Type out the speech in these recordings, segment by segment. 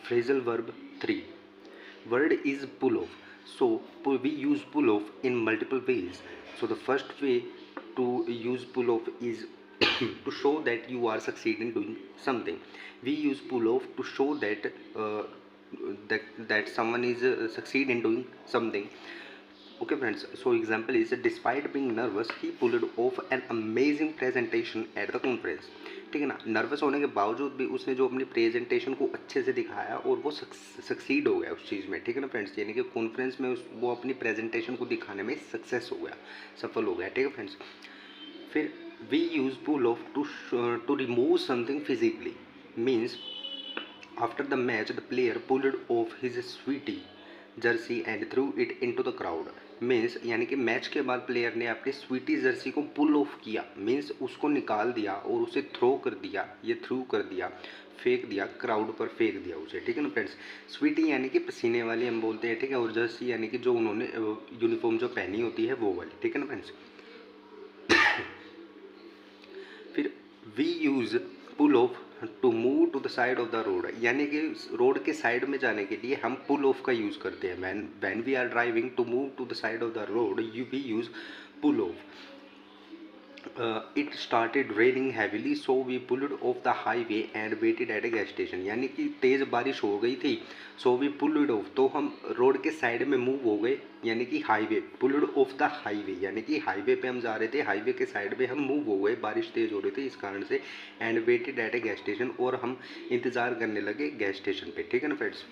Phrasal verb 3. Word is pull off. So we use pull off in multiple ways. So the first way to use pull off is to show that you are succeeding doing something. We use pull off to show that that someone is succeed in doing something. Okay friends, so example is despite being nervous he pulled off an amazing presentation at the conference. ठीक है ना, nervous होने के बावजूद भी उसने जो अपनी प्रेजेंटेशन को अच्छे से दिखाया और वो सक्सीड हो गया उस चीज़ में। ठीक है ना फ्रेंड्स, यानी कि कॉन्फ्रेंस में वो अपनी प्रेजेंटेशन को दिखाने में सक्सेस हो गया, सफल हो गया। ठीक है फ्रेंड्स, फिर we use pull off to remove something physically. Means after the match the player pulled off his sweaty jersey and threw it into the crowd. Means यानी कि मैच के बाद प्लेयर ने अपनी स्वीटी जर्सी को पुल ऑफ किया, means उसको निकाल दिया और उसे थ्रो कर दिया, ये थ्रू कर दिया, फेंक दिया, क्राउड पर फेंक दिया उसे। ठीक है ना फ्रेंड्स, स्वीटी यानी कि पसीने वाली हम बोलते हैं। ठीक है, और जर्सी यानी कि जो उन्होंने यूनिफॉर्म जो पहनी होती है वो वाली। ठीक है ना फ्रेंड्स, फिर we use pull off to move to the side of the road, यानी कि रोड के साइड में जाने के लिए हम पुल ऑफ का यूज़ करते हैं। When we are driving to move to the side of the road we use pull off. It started raining heavily so we pulled off the highway and waited at a gas station, यानी कि तेज़ बारिश हो गई थी, सो we pulled of, तो हम road के साइड में मूव हो गए, यानी कि highway, pulled off the highway, यानी कि हाईवे पे हम जा रहे थे, हाईवे के साइड में हम मूव हो गए, बारिश तेज़ हो रही थी इस कारण से। And waited at a gas station, और हम इंतज़ार करने लगे गैस स्टेशन पे। ठीक है ना फ्रेंड्स,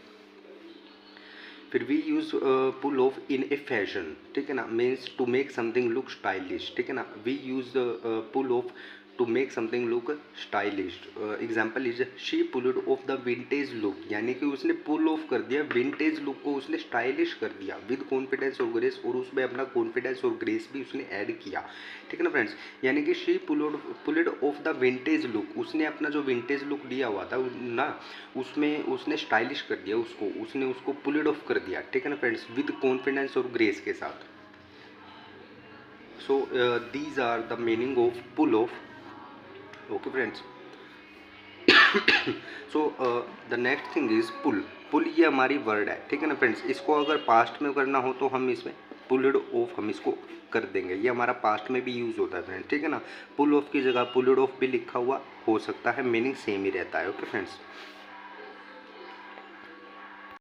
फिर we use pull off in a fashion. ठीक है ना, means to make something look stylish. ठीक है ना, we use pull off to make something look stylish. Example is she pulled off the vintage look, यानी कि उसने पुल ऑफ कर दिया विंटेज लुक को, उसने स्टाइलिश कर दिया विद कॉन्फिडेंस और ग्रेस, और उसमें अपना कॉन्फिडेंस और ग्रेस भी उसने ऐड किया। ठीक है ना फ्रेंड्स, यानी कि she pulled off the vintage look, उसने अपना जो विंटेज लुक दिया हुआ था ना, उसमें उसने स्टाइलिश कर दिया उसको, उसने उसको पुल्ड ऑफ कर दिया। ठीक है ना फ्रेंड्स, विद कॉन्फिडेंस और ग्रेस के साथ। So these are the meaning of pull off. Okay friends, so the next thing is pull. Pull ये हमारी वर्ड है। ठीक है ना फ्रेंड्स, इसको अगर पास्ट में करना हो तो हम इसमें पुल्ड ऑफ हम इसको कर देंगे, ये हमारा पास्ट में भी यूज़ होता है फ्रेंड्स। ठीक है ना, पुल ऑफ की जगह पुल्ड ऑफ भी लिखा हुआ हो सकता है, मीनिंग सेम ही रहता है। Okay friends.